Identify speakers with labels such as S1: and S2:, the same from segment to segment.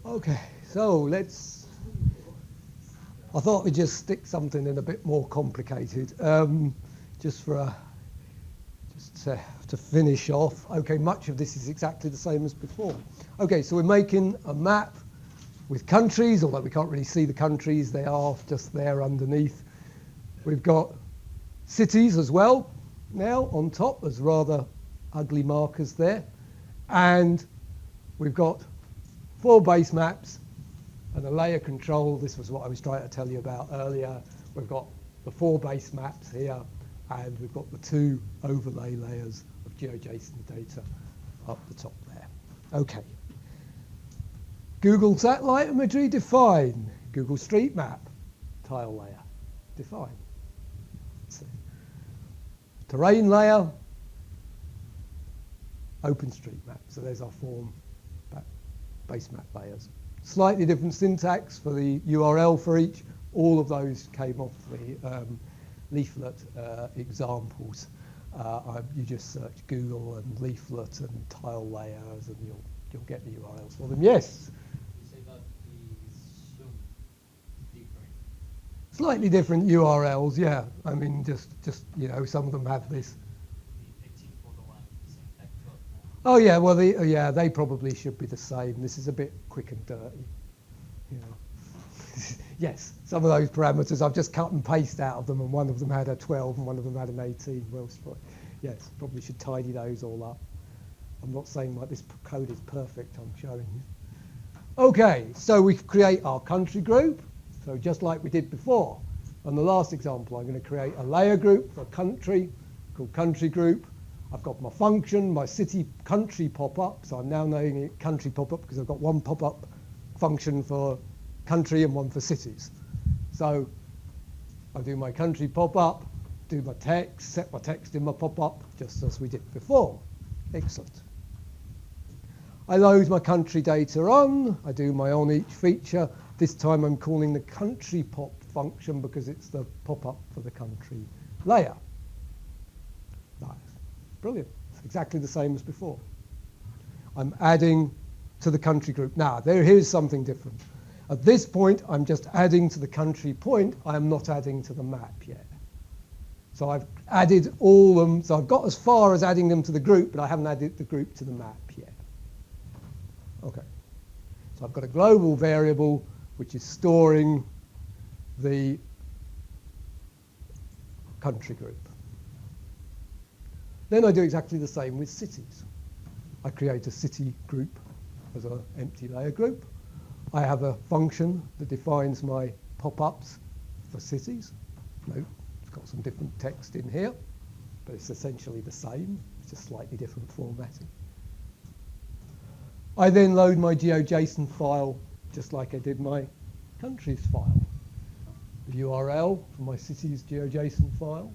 S1: Okay, so I thought we'd just stick something in a bit more complicated, just to finish off. Okay, much of this is exactly the same as before. Okay, so we're making a map with countries, although we can't really see the countries, they are just there underneath. We've got cities as well now on top, there's rather ugly markers there. And we've got 4 base maps and a layer control. This was what I was trying to tell you about earlier. We've got the 4 base maps here, and we've got the 2 overlay layers of GeoJSON data up the top there. Okay. Google Satellite Imagery, define. Google Street Map, tile layer, define. Terrain layer, OpenStreetMap. So there's our 4 base map layers. Slightly different syntax for the URL for each. All of those came off the Leaflet examples. You just search Google and Leaflet and tile layers, and you'll get the URLs for them. Yes.
S2: You say that is some different.
S1: Slightly different URLs, yeah. I mean, just some of them have this. Oh yeah, well they probably should be the same. This is a bit quick and dirty, Yes, some of those parameters I've just cut and paste out of them, and one of them had a 12 and one of them had an 18. Well, yes, probably should tidy those all up. I'm not saying like this code is perfect, I'm showing you. Okay, so we create our country group. So just like we did before. On the last example, I'm going to create a layer group for a country called country group. I've got my function, my city country pop-up. So I'm now naming it country pop-up because I've got one pop-up function for country and one for cities. So I do my country pop-up, do my text, set my text in my pop-up, just as we did before. Excellent. I load my country data on. I do my on each feature. This time I'm calling the country pop function because it's the pop-up for the country layer. Nice. Brilliant. It's exactly the same as before. I'm adding to the country group. Now, here's something different. At this point, I'm just adding to the country point. I am not adding to the map yet. So I've added all them. So I've got as far as adding them to the group, but I haven't added the group to the map yet. Okay. So I've got a global variable, which is storing the country group. Then I do exactly the same with cities. I create a city group as an empty layer group. I have a function that defines my pop-ups for cities. Note, it's got some different text in here, but it's essentially the same. It's just slightly different formatting. I then load my GeoJSON file just like I did my countries file. The URL for my city's GeoJSON file.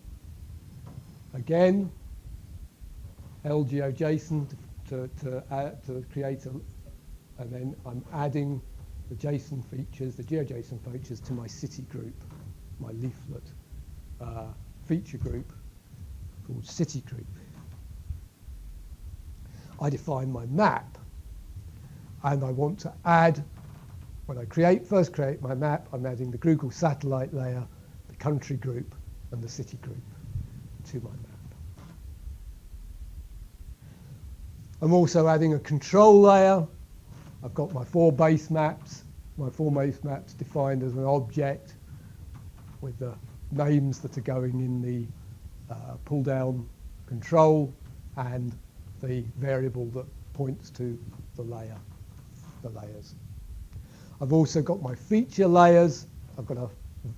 S1: Again, LGeoJSON to create and then I'm adding the JSON features, the GeoJSON features to my city group, my Leaflet feature group called city group. I define my map, and I want to add, when I first create my map, I'm adding the Google satellite layer, the country group, and the city group to my map. I'm also adding a control layer. I've got my 4 base maps. My 4 base maps defined as an object with the names that are going in the pull-down control and the variable that points to the layers. I've also got my feature layers. I've got a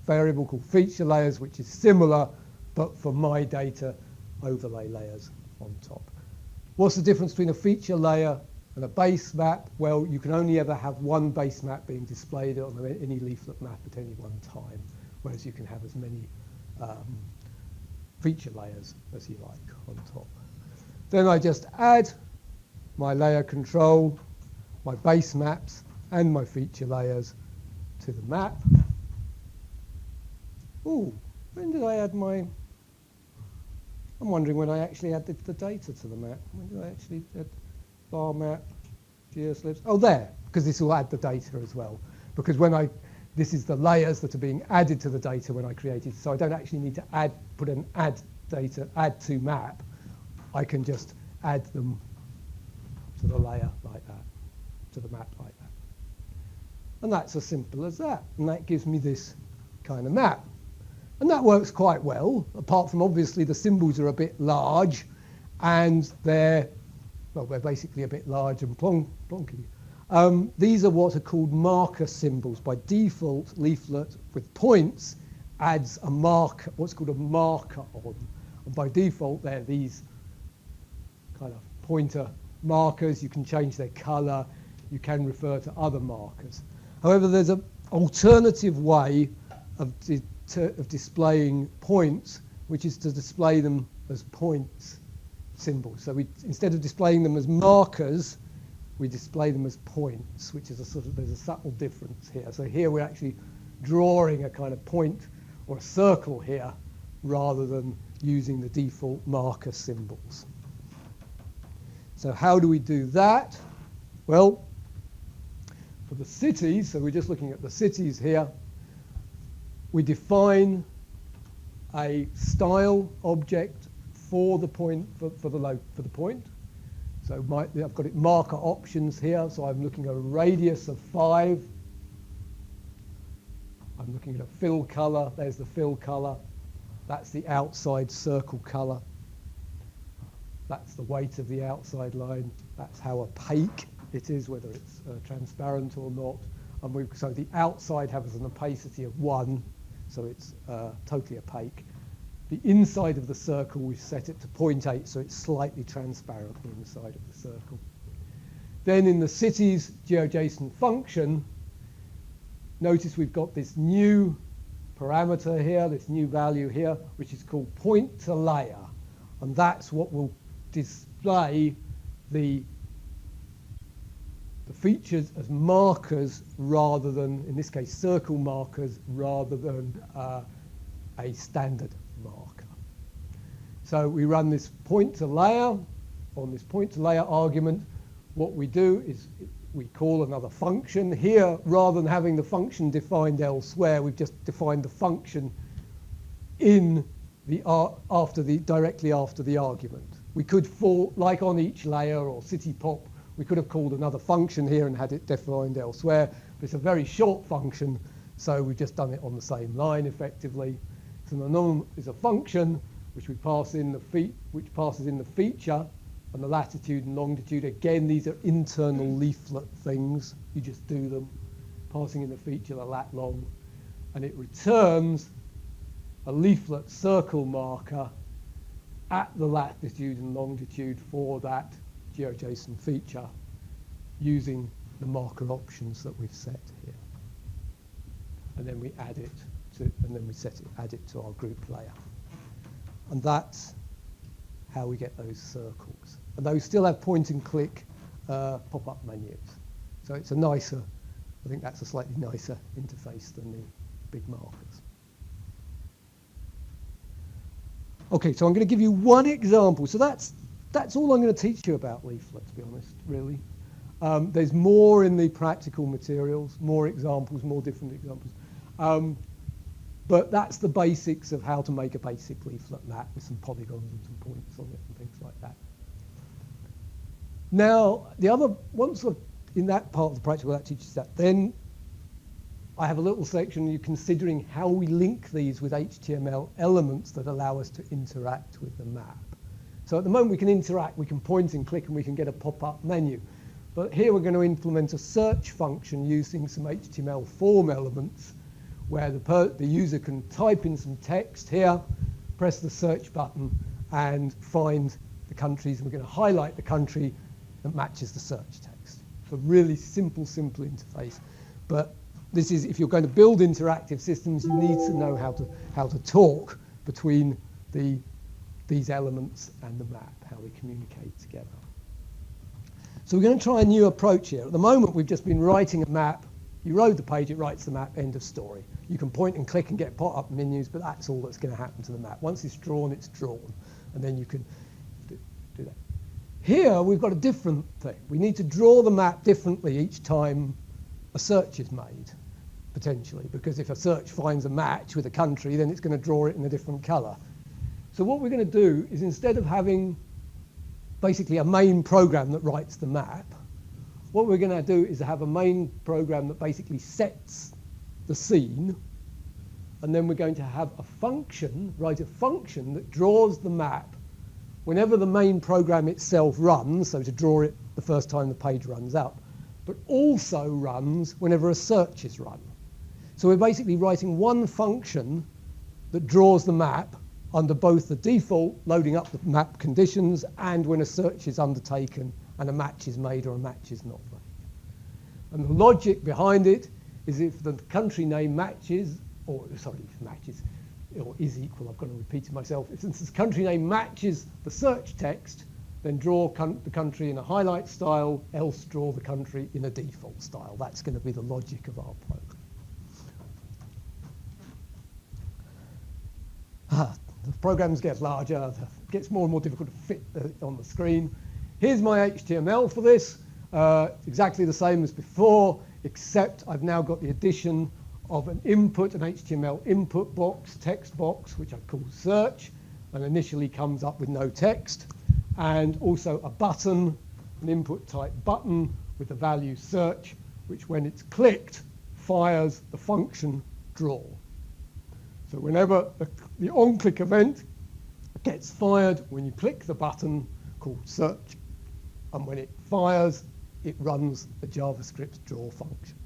S1: variable called feature layers, which is similar, but for my data, overlay layers on top. What's the difference between a feature layer and a base map? Well, you can only ever have one base map being displayed on any Leaflet map at any one time, whereas you can have as many feature layers as you like on top. Then I just add my layer control, my base maps, and my feature layers to the map. Ooh, when did I add my... I'm wondering when I actually added the data to the map. When did I actually add bar map, geoslips? Oh, there, because this will add the data as well. Because this is the layers that are being added to the data when I create it. So I don't actually need to put an add to map. I can just add them to the layer like that, to the map like that. And that's as simple as that. And that gives me this kind of map. And that works quite well, apart from obviously the symbols are a bit large and they're basically a bit large and plonky. These are what are called marker symbols. By default, Leaflet with points adds a marker, what's called a marker on. And by default, they're these kind of pointer markers. You can change their color. You can refer to other markers. However, there's an alternative way of displaying points, which is to display them as points symbols. So instead of displaying them as markers, we display them as points, which is there's a subtle difference here. So here we're actually drawing a kind of point or a circle here rather than using the default marker symbols. So how do we do that? Well, for the cities, so we're just looking at the cities here, we define a style object for the point, for the point. So I've got it marker options here, so I'm looking at a radius of 5. I'm looking at a fill color. There's the fill color. That's the outside circle color. That's the weight of the outside line. That's how opaque it is, whether it's transparent or not. And so the outside has an opacity of 1, so it's totally opaque. The inside of the circle, we've set it to 0.8, so it's slightly transparent, the inside of the circle. Then in the cities GeoJSON function, notice we've got this new parameter here, this new value here, which is called point to layer. And that's what will display the features as markers rather than, in this case, circle markers rather than a standard marker. So we run this point to layer. On this point to layer argument, what we do is we call another function. Here, rather than having the function defined elsewhere, we've just defined the function in the directly after the argument. We could, like on each layer or city pop, we could have called another function here and had it defined elsewhere, but it's a very short function, so we've just done it on the same line effectively. So the norm is a function which passes in the feature and the latitude and longitude. Again, these are internal Leaflet things. You just do them, passing in the feature, the lat long, and it returns a Leaflet circle marker at the latitude and longitude for that GeoJSON feature using the marker options that we've set here. And then we add it add it to our group layer. And that's how we get those circles. And those still have point and click pop-up menus. So it's I think that's a slightly nicer interface than the big markers. Okay, so I'm going to give you one example. So that's all I'm going to teach you about Leaflet, to be honest, really. There's more in the practical materials, more examples, more different examples. But that's the basics of how to make a basic Leaflet map with some polygons and some points on it and things like that. Now, once in that part of the practical that teaches that, then I have a little section you considering how we link these with HTML elements that allow us to interact with the map. So at the moment we can interact, we can point and click, and we can get a pop-up menu. But here we're going to implement a search function using some HTML form elements where the user can type in some text here, press the search button, and find the countries. And we're going to highlight the country that matches the search text. So really simple interface. But this is, if you're going to build interactive systems, you need to know how to talk between these elements and the map, how they communicate together. So we're going to try a new approach here. At the moment, we've just been writing a map. You load the page, it writes the map, end of story. You can point and click and get pop-up menus, but that's all that's going to happen to the map. Once it's drawn, and then you can do that. Here we've got a different thing. We need to draw the map differently each time a search is made, potentially, because if a search finds a match with a country, then it's going to draw it in a different colour. So what we're going to do is, instead of having basically a main program that writes the map, what we're going to do is have a main program that basically sets the scene, and then we're going to have a function, write a function that draws the map whenever the main program itself runs, so to draw it the first time the page runs out, but also runs whenever a search is run. So we're basically writing one function that draws the map under both the default loading up the map conditions and when a search is undertaken and a match is made or a match is not made. And the logic behind it is if the country name matches, or sorry, matches, or is equal, I've got to repeat it myself. If since the country name matches the search text, then draw the country in a highlight style, else draw the country in a default style. That's going to be the logic of our program. The programs get larger, it gets more and more difficult to fit on the screen. Here's my HTML for this. Exactly the same as before, except I've now got the addition of an input, an HTML input box, text box, which I call search, and initially comes up with no text, and also a button, an input type button with the value search, which when it's clicked, fires the function draw. So whenever the on-click event gets fired when you click the button called search, and when it fires, it runs the JavaScript draw function.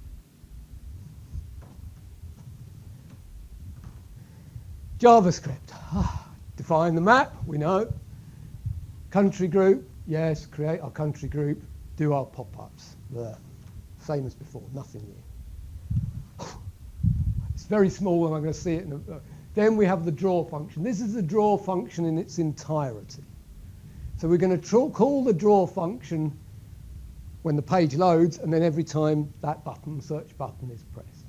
S1: JavaScript. Define the map, we know. Country group, yes, create our country group, do our pop-ups. Same as before, nothing new. It's very small and I'm going to see it in a... Then we have the draw function. This is the draw function in its entirety. So we're going to call the draw function when the page loads, and then every time that button, search button, is pressed.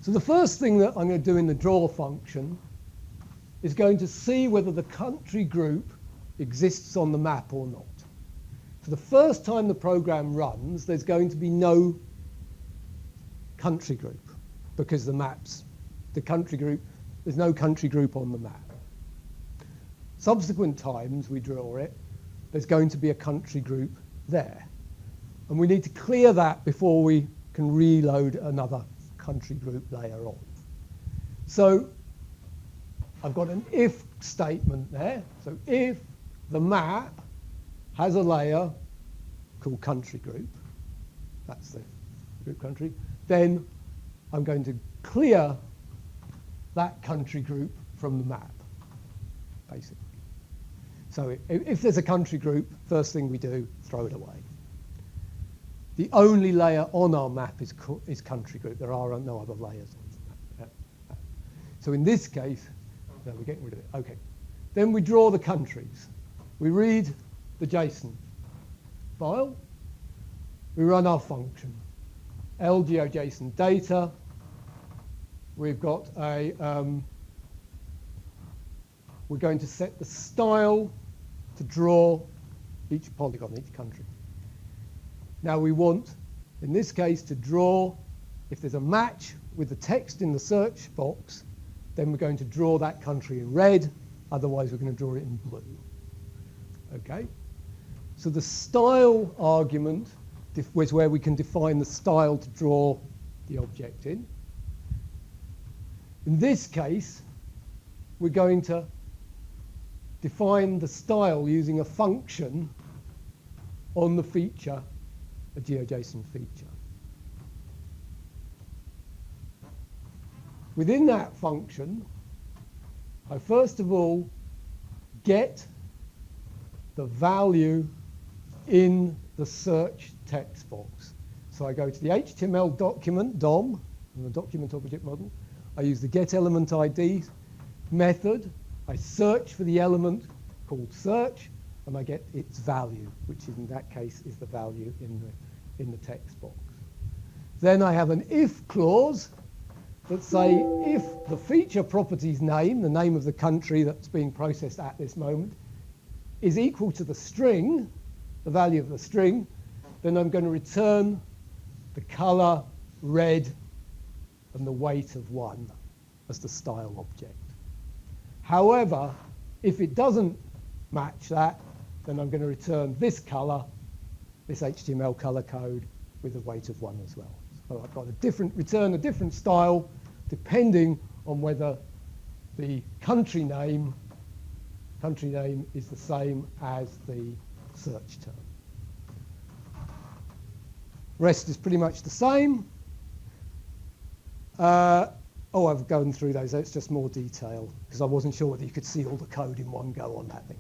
S1: So the first thing that I'm going to do in the draw function is going to see whether the country group exists on the map or not. So the first time the program runs, there's going to be no country group because the country group, there's no country group on the map. Subsequent times we draw it, there's going to be a country group there. And we need to clear that before we can reload another country group layer on. So I've got an if statement there. So if the map has a layer called country group, that's the group country, then I'm going to clear that country group from the map, basically. So if there's a country group, first thing we do, throw it away. The only layer on our map is country group. There are no other layers on the map. So in this case, no, we're getting rid of it. Okay. Then we draw the countries. We read the JSON file. We run our function. LGeoJSON data. We've got a, we're going to set the style to draw each polygon, each country. Now we want, in this case, to draw, if there's a match with the text in the search box, then we're going to draw that country in red, otherwise we're going to draw it in blue. Okay? So the style argument was where we can define the style to draw the object in. In this case, we're going to define the style using a function on the feature, a GeoJSON feature. Within that function, I first of all get the value in the search text box. So I go to the HTML document, DOM, and the document object model. I use the getElementID method. I search for the element called search, and I get its value, which in that case is the value in the text box. Then I have an if clause that say if the feature property's name, the name of the country that's being processed at this moment, is equal to the string, the value of the string, then I'm going to return the color red and the weight of 1 as the style object. However, if it doesn't match that, then I'm going to return this color, this HTML color code with a weight of 1 as well. So I've got return a different style depending on whether the country name is the same as the search term. Rest is pretty much the same. I've gone through those. It's just more detail because I wasn't sure whether you could see all the code in one go on that thing.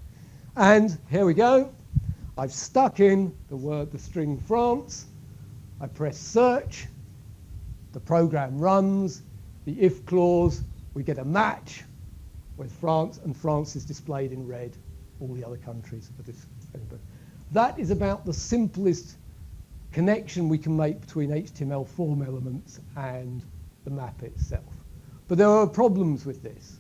S1: And here we go. I've stuck in the string France. I press search. The program runs. The if clause, we get a match with France, and France is displayed in red. All the other countries are displayed. That is about the simplest connection we can make between HTML form elements and the map itself. But there are problems with this.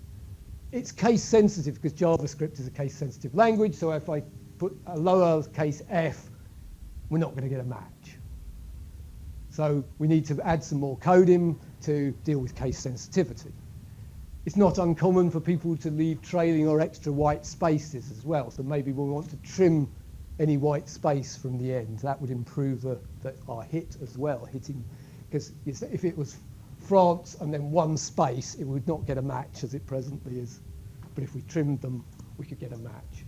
S1: It's case sensitive because JavaScript is a case sensitive language, so if I put a lowercase f, we're not going to get a match. So we need to add some more coding to deal with case sensitivity. It's not uncommon for people to leave trailing or extra white spaces as well, so maybe we'll want to trim any white space from the end. That would improve our hit as well, hitting, because if it was France and then 1 space, it would not get a match as it presently is. But if we trimmed them, we could get a match.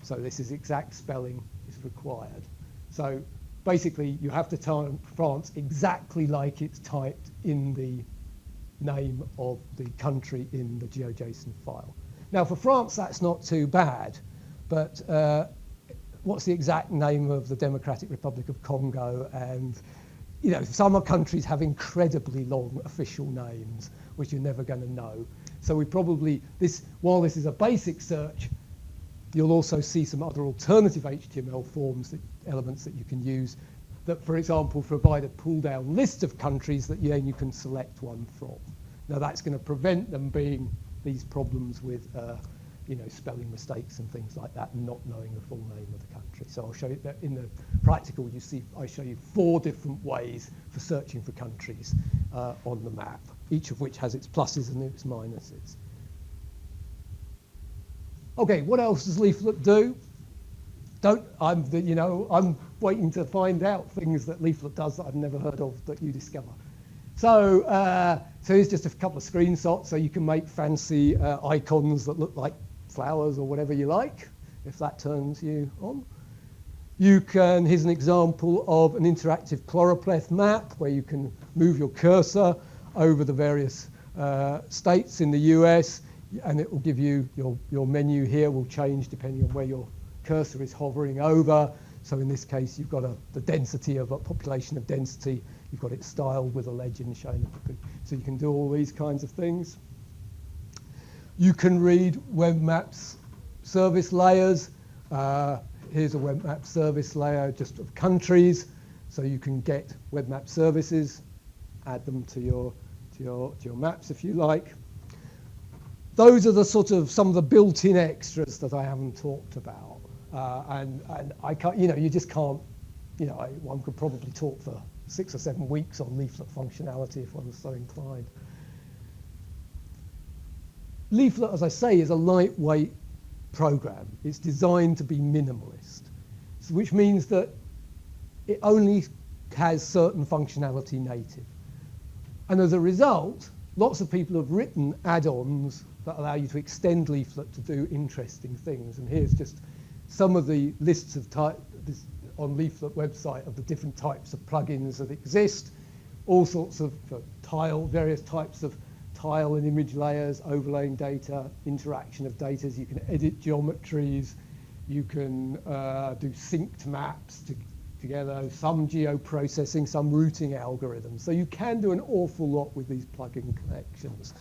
S1: So this is exact spelling is required. So basically, you have to type France exactly like it's typed in the name of the country in the GeoJSON file. Now for France, that's not too bad, but what's the exact name of the Democratic Republic of Congo? And some countries have incredibly long official names, which you're never going to know. So we probably, while this is a basic search, you'll also see some other alternative HTML forms, elements that you can use that, for example, provide a pull-down list of countries that you can select one from. Now that's going to prevent them being these problems with spelling mistakes and things like that, and not knowing the full name of the country. So I'll show you that in the practical. I show you 4 different ways for searching for countries on the map, each of which has its pluses and its minuses. Okay, what else does Leaflet do? I'm waiting to find out things that Leaflet does that I've never heard of that you discover. So here's just a couple of screenshots. So you can make fancy icons that look like flowers or whatever you like, if that turns you on. Here's an example of an interactive choropleth map where you can move your cursor over the various states in the US, and it will give you your menu here will change depending on where your cursor is hovering over. So in this case, you've got the density of a population of density. You've got it styled with a legend showing it. So you can do all these kinds of things. You can read web maps service layers. Here's a web map service layer just of countries. So you can get web map services, add them to your maps if you like. Those are the some of the built-in extras that I haven't talked about. And I can't, you just can't, one could probably talk for 6 or 7 weeks on Leaflet functionality if one was so inclined. Leaflet, as I say, is a lightweight program. It's designed to be minimalist, which means that it only has certain functionality native. And as a result, lots of people have written add-ons that allow you to extend Leaflet to do interesting things. And here's just some of the lists of on Leaflet website of the different types of plugins that exist, all sorts of various types of tile and image layers, overlaying data, interaction of data. You can edit geometries, you can do synced maps together, some geoprocessing, some routing algorithms. So you can do an awful lot with these plugin connections,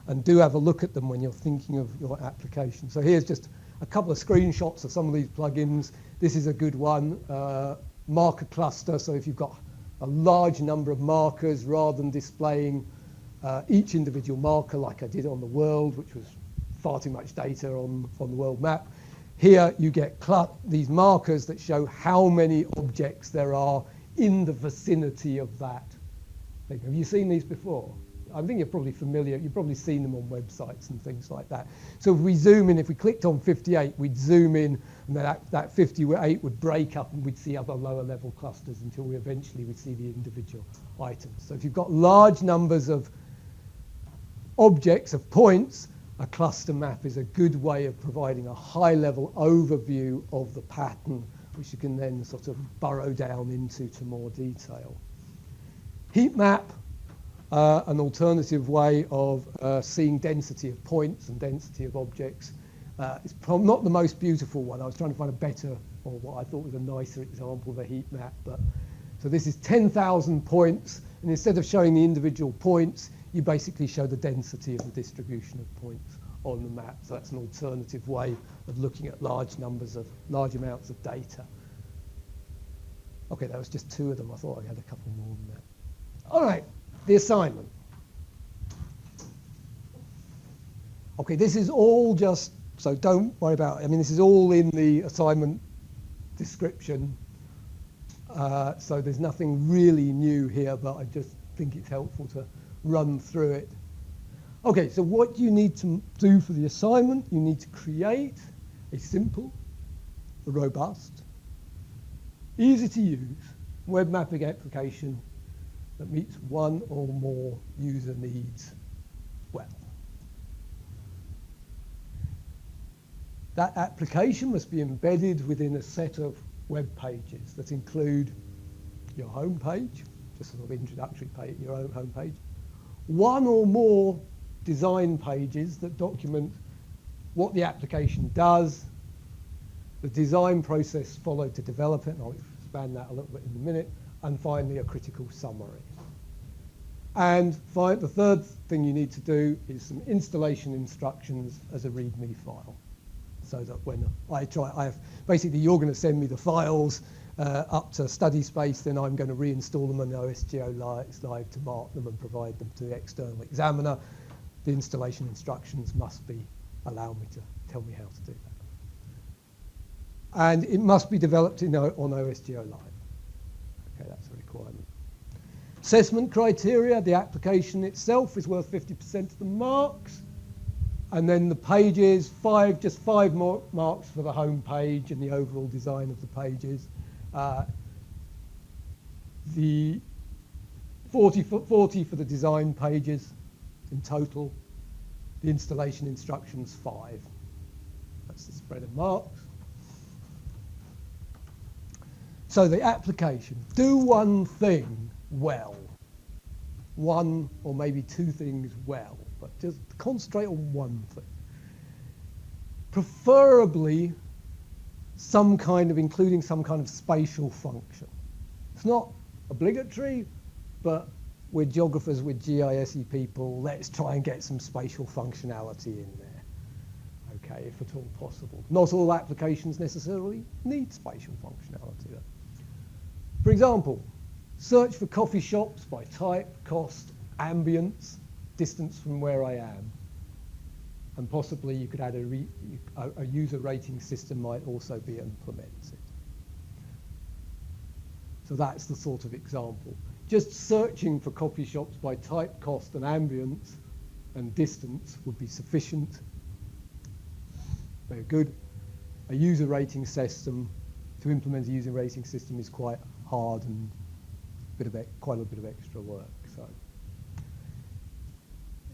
S1: and do have a look at them when you're thinking of your application. So here's just a couple of screenshots of some of these plugins. This is a good one, marker cluster. So if you've got a large number of markers, rather than displaying each individual marker like I did on the world, which was far too much data on the world map, Here you get these markers that show how many objects there are in the vicinity of that thing. Have you seen these before? I think you're probably familiar. You've probably seen them on websites and things like that. So if we zoom in, if we clicked on 58, we'd zoom in, and that 58 would break up, and we'd see other lower level clusters until we eventually would see the individual items. So if you've got large numbers of objects, of points, a cluster map is a good way of providing a high-level overview of the pattern, which you can then sort of burrow down into to more detail. Heat map, an alternative way of seeing density of points and density of objects. It's not the most beautiful one. I was trying to find a better, or what I thought was a nicer example of a heat map. So this is 10,000 points, and instead of showing the individual points, you basically show the density of the distribution of points on the map. So that's an alternative way of looking at large amounts of data. Okay, that was just 2 of them. I thought I had a couple more than that. All right, the assignment. Okay, this is all just, so don't worry about it. I mean, this is all in the assignment description. So there's nothing really new here, but I just think it's helpful to run through it. Okay, so what you need to do for the assignment, you need to create a simple, robust, easy to use web mapping application that meets one or more user needs well. That application must be embedded within a set of web pages that include your home page, just a sort of introductory page, your own home page, one or more design pages that document what the application does, the design process followed to develop it, and I'll expand that a little bit in a minute, and finally a critical summary. And the third thing you need to do is some installation instructions as a README file, so that when basically you're going to send me the files up to study space, then I'm going to reinstall them on OSGeo Live to mark them and provide them to the external examiner. The installation instructions must allow me to tell me how to do that. And it must be developed on OSGeo Live. Okay, that's a requirement. Assessment criteria, the application itself is worth 50% of the marks. And then the pages, just five more marks for the home page and the overall design of the pages. The 40 for the design pages in total. The installation instructions, 5. That's the spread of marks. So the application, do one thing well. One or maybe 2 things well, but just concentrate on one thing. Preferably including some kind of spatial function. It's not obligatory, but we're geographers, we're GIS people, let's try and get some spatial functionality in there. Okay, if at all possible. Not all applications necessarily need spatial functionality though. For example, search for coffee shops by type, cost, ambience, distance from where I am. And possibly you could add a user rating system might also be implemented. So that's the sort of example. Just searching for coffee shops by type, cost, and ambience and distance would be sufficient. Very good. A user rating system, to implement a user rating system is quite hard and quite a bit of extra work. So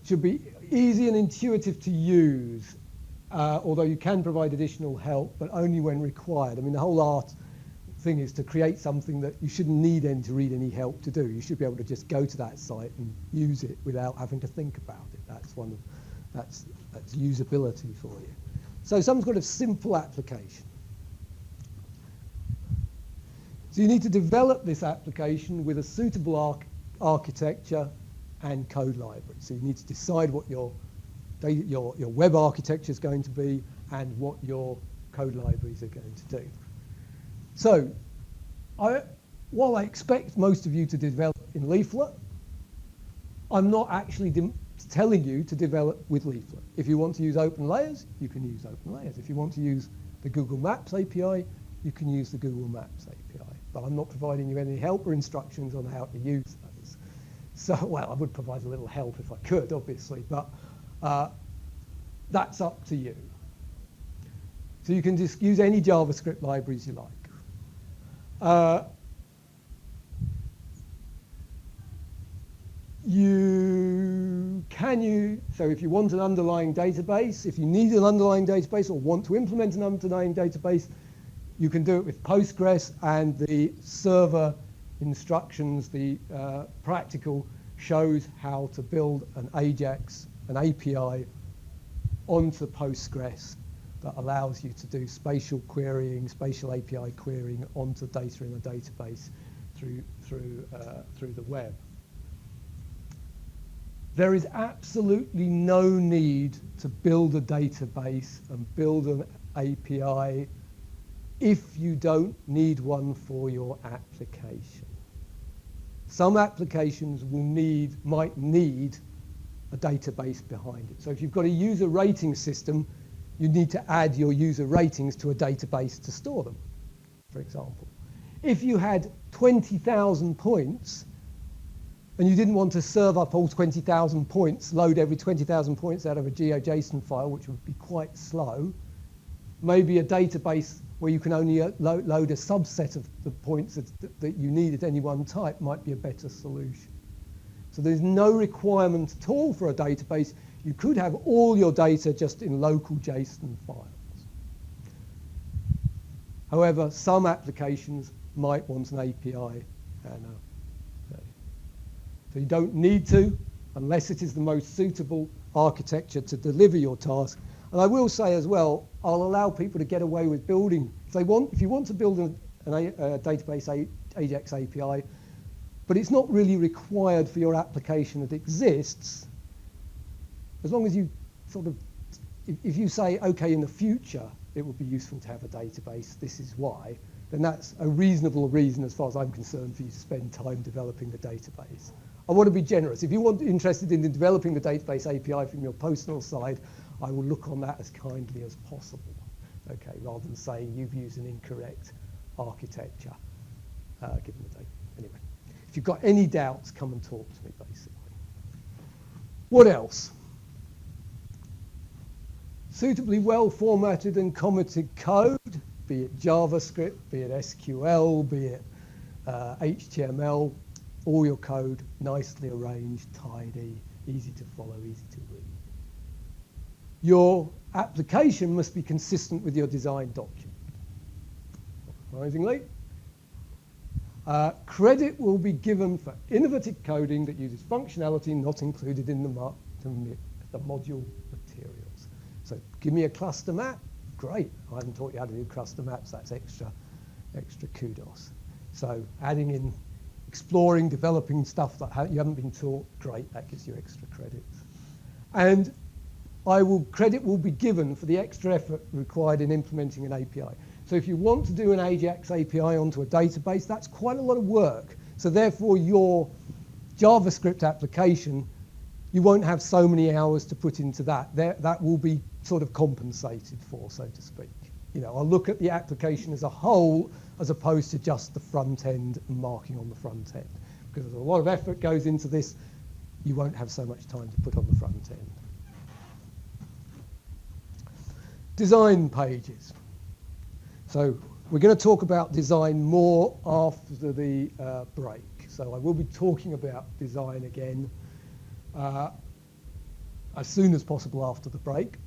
S1: it should be easy and intuitive to use, although you can provide additional help, but only when required. I mean, the whole art thing is to create something that you shouldn't need to read any help to do. You should be able to just go to that site and use it without having to think about it. That's usability for you. So some kind of simple application. So you need to develop this application with a suitable architecture and code library. So you need to decide what your web architecture is going to be and what your code libraries are going to do. So while I expect most of you to develop in Leaflet, I'm not actually telling you to develop with Leaflet. If you want to use open layers, you can use open layers. If you want to use the Google Maps API, you can use the Google Maps API. But I'm not providing you any help or instructions on how to use those. So, well, I would provide a little help if I could, obviously, but that's up to you. So you can just use any JavaScript libraries you like. So if you want an underlying database, if you need an underlying database or want to implement an underlying database, you can do it with Postgres, and the server instructions, the practical shows how to build an AJAX, an API onto Postgres that allows you to do spatial querying, spatial API querying onto data in a database through the web. There is absolutely no need to build a database and build an API if you don't need one for your application. Some applications might need a database behind it. So if you've got a user rating system, you need to add your user ratings to a database to store them, for example. If you had 20,000 points and you didn't want to serve up all 20,000 points, load every 20,000 points out of a GeoJSON file, which would be quite slow, maybe a database where you can only load a subset of the points that you need at any one type might be a better solution. So there's no requirement at all for a database. You could have all your data just in local JSON files. However, some applications might want an API. So you don't need to, unless it is the most suitable architecture to deliver your task. And I will say as well, I'll allow people to get away with building. If you want to build a database AJAX API, but it's not really required for your application that exists, as long as you if you say, okay, in the future, it would be useful to have a database, this is why, then that's a reasonable reason as far as I'm concerned for you to spend time developing the database. I want to be generous. If you're interested in developing the database API from your personal side, I will look on that as kindly as possible, okay, rather than saying you've used an incorrect architecture given the data. Anyway, if you've got any doubts, come and talk to me, basically. What else? Suitably well formatted and commented code, be it JavaScript, be it SQL, be it HTML, all your code nicely arranged, tidy, easy to follow, easy to read. Your application must be consistent with your design document. Surprisingly, credit will be given for innovative coding that uses functionality not included in the module materials. So give me a cluster map, great. I haven't taught you how to do cluster maps, that's extra kudos. So adding in exploring, developing stuff that you haven't been taught, great, that gives you extra credits. And credit will be given for the extra effort required in implementing an API. So if you want to do an AJAX API onto a database, that's quite a lot of work. So therefore your JavaScript application, you won't have so many hours to put into that. That will be sort of compensated for, so to speak. I'll look at the application as a whole as opposed to just the front end and marking on the front end. Because a lot of effort goes into this, you won't have so much time to put on the front end. Design pages. So we're going to talk about design more after the break. So I will be talking about design again as soon as possible after the break.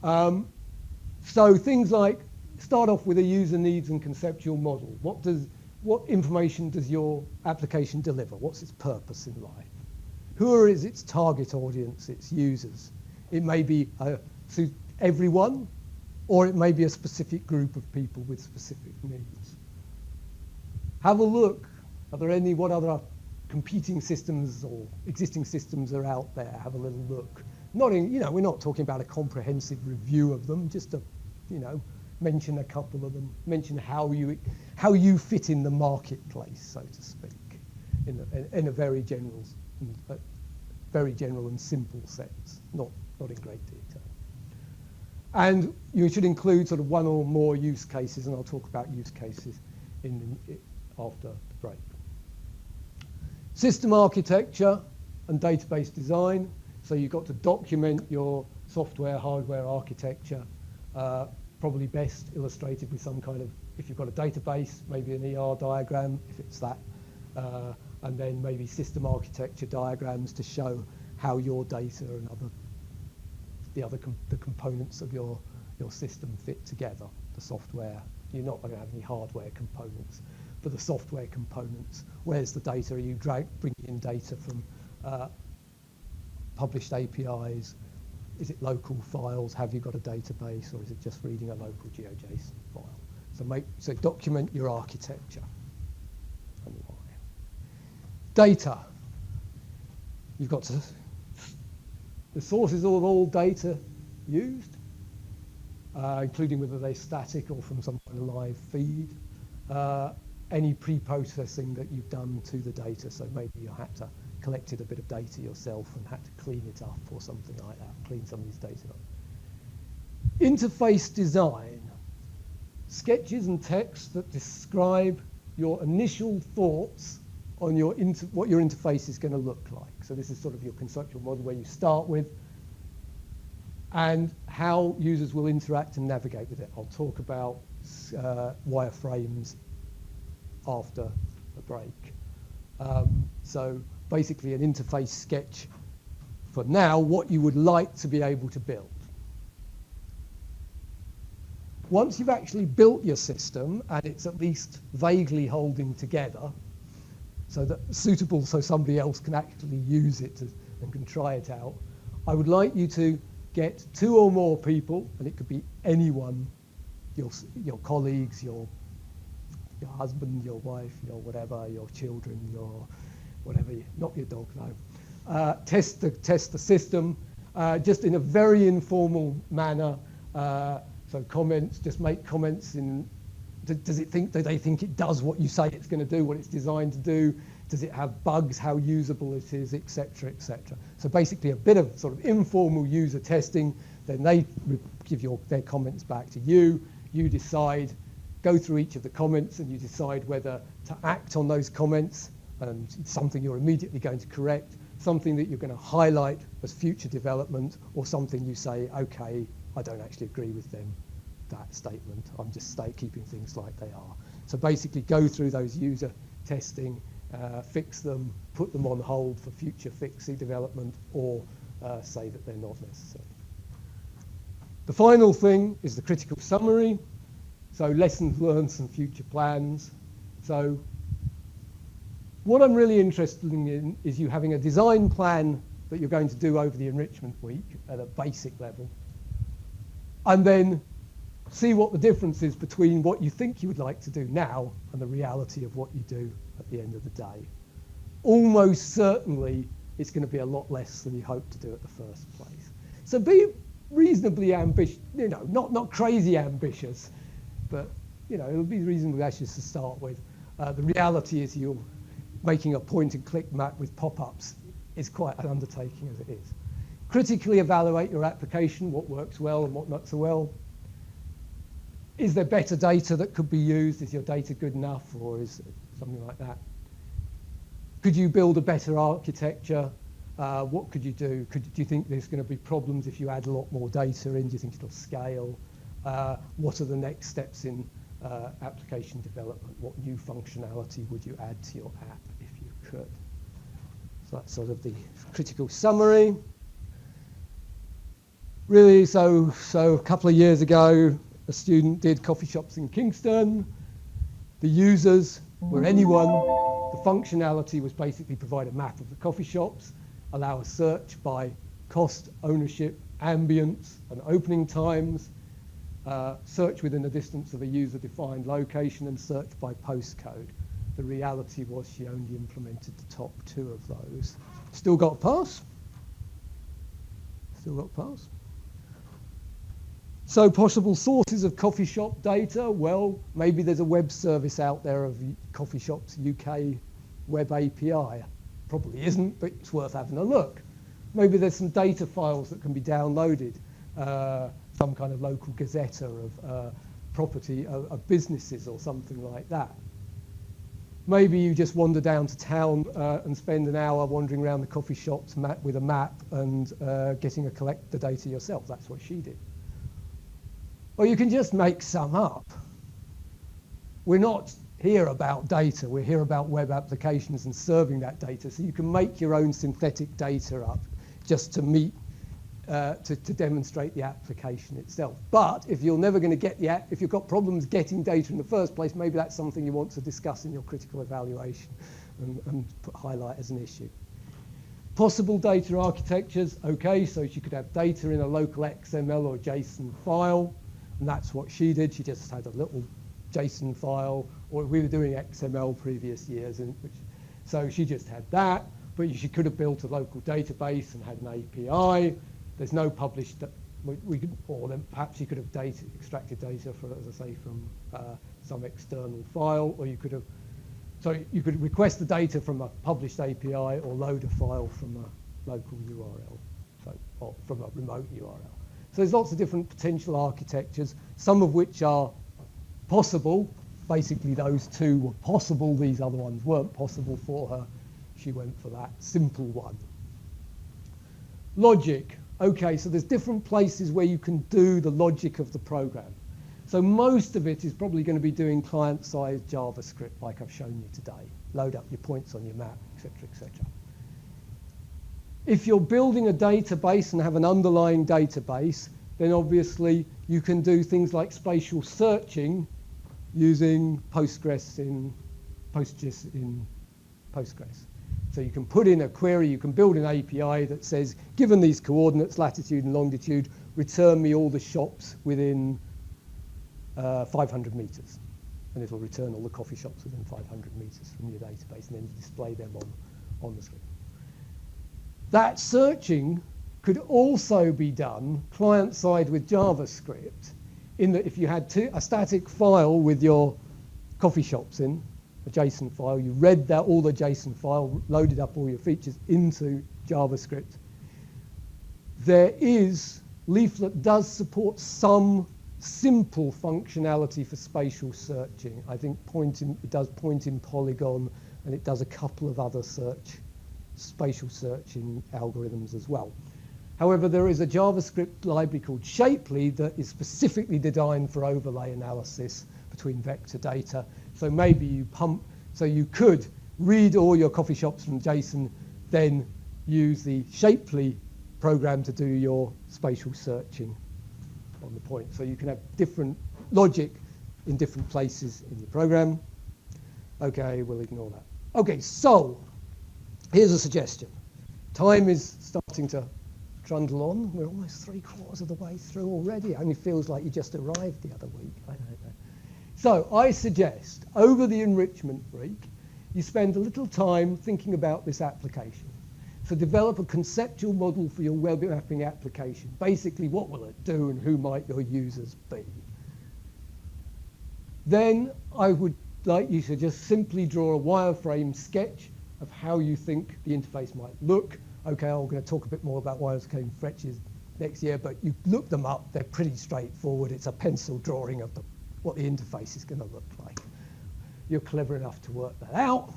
S1: So things like, start off with a user needs and conceptual model. What information does your application deliver? What's its purpose in life? Who is its target audience, its users? It may be everyone, or it may be a specific group of people with specific needs. Have a look. What other competing systems or existing systems are out there? Have a little look. We're not talking about a comprehensive review of them, just to, mention a couple of them, mention how you fit in the marketplace, so to speak, in a very general and simple sense, not in great detail. And you should include sort of one or more use cases, and I'll talk about use cases after the break. System architecture and database design. So you've got to document your software, hardware architecture, probably best illustrated with some kind of, if you've got a database, maybe an ER diagram, if it's that, and then maybe system architecture diagrams to show how your data and the components of your system fit together. The software, you're not going to have any hardware components, but the software components. Where's the data? Are you bringing in data from published APIs? Is it local files? Have you got a database, or is it just reading a local GeoJSON file? So document your architecture and why. Data. You've got to the sources of all data used, including whether they're static or from some kind of live feed. Any pre-processing that you've done to the data, so maybe you had to collected a bit of data yourself and had to clean it up or something like that, clean some of these data up. Interface design, sketches and text that describe your initial thoughts on what your interface is going to look like. So this is sort of your conceptual model where you start with and how users will interact and navigate with it. I'll talk about wireframes after the break. So basically an interface sketch for now, what you would like to be able to build. Once you've actually built your system and it's at least vaguely holding together, so that suitable so somebody else can actually use it and can try it out, I would like you to get 2 or more people, and it could be anyone, your colleagues, your husband, your wife, your whatever, your children, your whatever, not your dog, no. Test the system just in a very informal manner. So comments, just make comments in, do they think it does what you say it's going to do, what it's designed to do? Does it have bugs, how usable it is, etc., etc. So basically a bit of sort of informal user testing, then they give their comments back to you. You decide, go through each of the comments and you decide whether to act on those comments, and it's something you're immediately going to correct, something that you're going to highlight as future development, or something you say, okay, I don't actually agree with that statement. I'm just keeping things like they are. So basically go through those user testing, fix them, put them on hold for future fixing development, or say that they're not necessary. The final thing is the critical summary. So lessons learned, some future plans. So what I'm really interested in is you having a design plan that you're going to do over the enrichment week at a basic level, and then see what the difference is between what you think you would like to do now and the reality of what you do at the end of the day. Almost certainly it's going to be a lot less than you hoped to do at the first place. So be reasonably ambitious, not crazy ambitious, but it'll be reasonably ambitious to start with. The reality is you're making a point-and-click map with pop-ups is quite an undertaking as it is. Critically evaluate your application, what works well and what not so well. Is there better data that could be used? Is your data good enough, or is it something like that? Could you build a better architecture? What could you do? Do you think there's going to be problems if you add a lot more data in? Do you think it'll scale? What are the next steps in application development? What new functionality would you add to your app if you could? So that's sort of the critical summary. Really, so a couple of years ago, a student did coffee shops in Kingston. The users were anyone. The functionality was basically provide a map of the coffee shops, allow a search by cost, ownership, ambience, and opening times, search within a distance of a user-defined location, and search by postcode. The reality was she only implemented the top 2 of those. Still got a pass. Still got a pass. So possible sources of coffee shop data, well, maybe there's a web service out there of coffee shops UK web API. Probably isn't, but it's worth having a look. Maybe there's some data files that can be downloaded some kind of local gazetteer of property of businesses or something like that. Maybe you just wander down to town and spend an hour wandering around the coffee shops with a map and collect the data yourself. That's what she did. Or you can just make some up. We're not here about data. We're here about web applications and serving that data. So you can make your own synthetic data up just to meet to demonstrate the application itself. But if you're never going to get if you've got problems getting data in the first place, maybe that's something you want to discuss in your critical evaluation and highlight as an issue. Possible data architectures, okay, so you could have data in a local XML or JSON file, and that's what she did. She just had a little JSON file, or we were doing XML previous years, so she just had that, but she could have built a local database and had an API. There's no published, or then perhaps you could have extracted data, as I say, from some external file, or you could have, so you could request the data from a published API or load a file from a local URL, or from a remote URL. So there's lots of different potential architectures, some of which are possible. Basically, those two were possible. These other ones weren't possible for her. She went for that simple one. Logic. Okay, so there's different places where you can do the logic of the program. So most of it is probably going to be doing client-side JavaScript like I've shown you today. Load up your points on your map, etc., etc. If you're building a database and have an underlying database, then obviously you can do things like spatial searching using PostGIS in Postgres. So you can put in a query, you can build an API that says, given these coordinates, latitude and longitude, return me all the shops within 500 meters. And it'll return all the coffee shops within 500 meters from your database, and then you display them on the screen. That searching could also be done client-side with JavaScript, in that if you had a static file with your coffee shops in, a JSON file, you read all the JSON file, loaded up all your features into JavaScript. Leaflet does support some simple functionality for spatial searching. I think it does point in polygon, and it does a couple of other spatial searching algorithms as well. However, there is a JavaScript library called Shapely that is specifically designed for overlay analysis between vector data. So maybe you could read all your coffee shops from JSON, then use the Shapely program to do your spatial searching on the point. So you can have different logic in different places in your program. Okay, we'll ignore that. Okay, so here's a suggestion. Time is starting to trundle on. We're almost 3/4 of the way through already. It only feels like you just arrived the other week. I don't know. So I suggest over the enrichment week, you spend a little time thinking about this application. So develop a conceptual model for your web mapping application. Basically, what will it do and who might your users be? Then I would like you to just simply draw a wireframe sketch of how you think the interface might look. Okay, I'm going to talk a bit more about wireframe sketches next year, but you look them up. They're pretty straightforward. It's a pencil drawing of what the interface is going to look like. You're clever enough to work that out.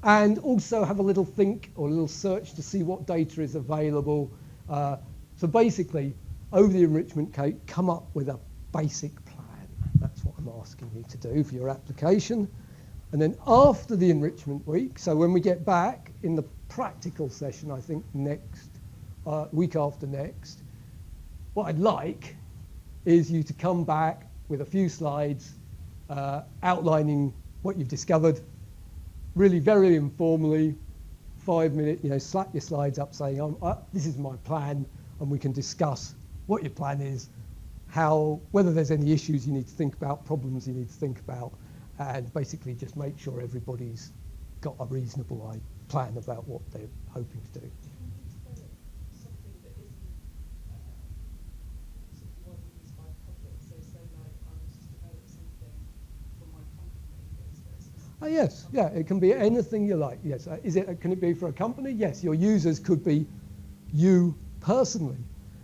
S1: And also have a little think or a little search to see what data is available. So basically, over the enrichment cake, come up with a basic plan. That's what I'm asking you to do for your application. And then after the enrichment week, so when we get back in the practical session, I think week after next, what I'd like is you to come back with a few slides outlining what you've discovered, really very informally, 5 minutes, slap your slides up saying, this is my plan, and we can discuss what your plan is, whether there's any issues you need to think about, problems you need to think about, and basically just make sure everybody's got a reasonable plan about what they're hoping to do. Yes, yeah, it can be anything you like. Yes, can it be for a company? Yes, your users could be you personally.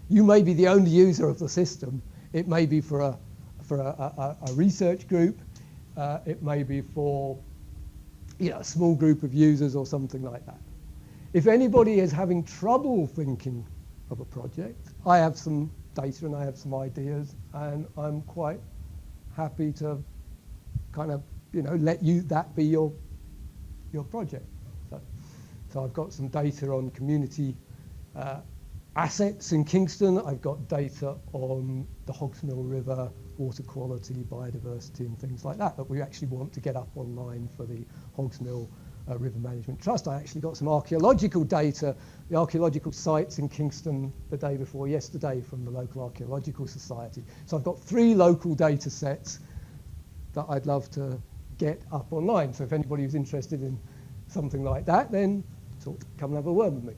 S1: You may be the only user of the system. It may be for a research group. It may be for a small group of users or something like that. If anybody is having trouble thinking of a project, I have some data and I have some ideas, and I'm quite happy to kind of let that be your project. So I've got some data on community assets in Kingston. I've got data on the Hogsmill River, water quality, biodiversity, and things like that we actually want to get up online for the Hogsmill River Management Trust. I actually got some archaeological data, the archaeological sites in Kingston the day before yesterday from the local archaeological society. So I've got 3 local data sets that I'd love to get up online. So if anybody who's interested in something like that, then come and have a word with me.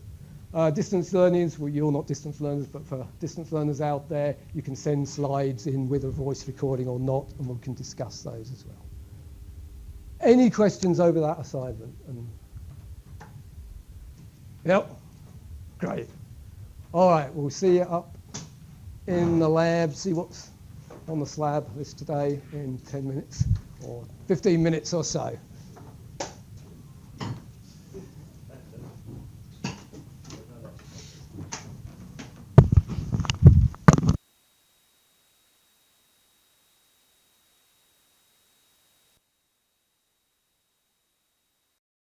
S1: Distance learners, well, you're not distance learners, but for distance learners out there, you can send slides in with a voice recording or not, and we can discuss those as well. Any questions over that assignment? Yep, great. All right, we'll see you up in the lab, see what's on the slab list today in 10 minutes or 15 minutes or so.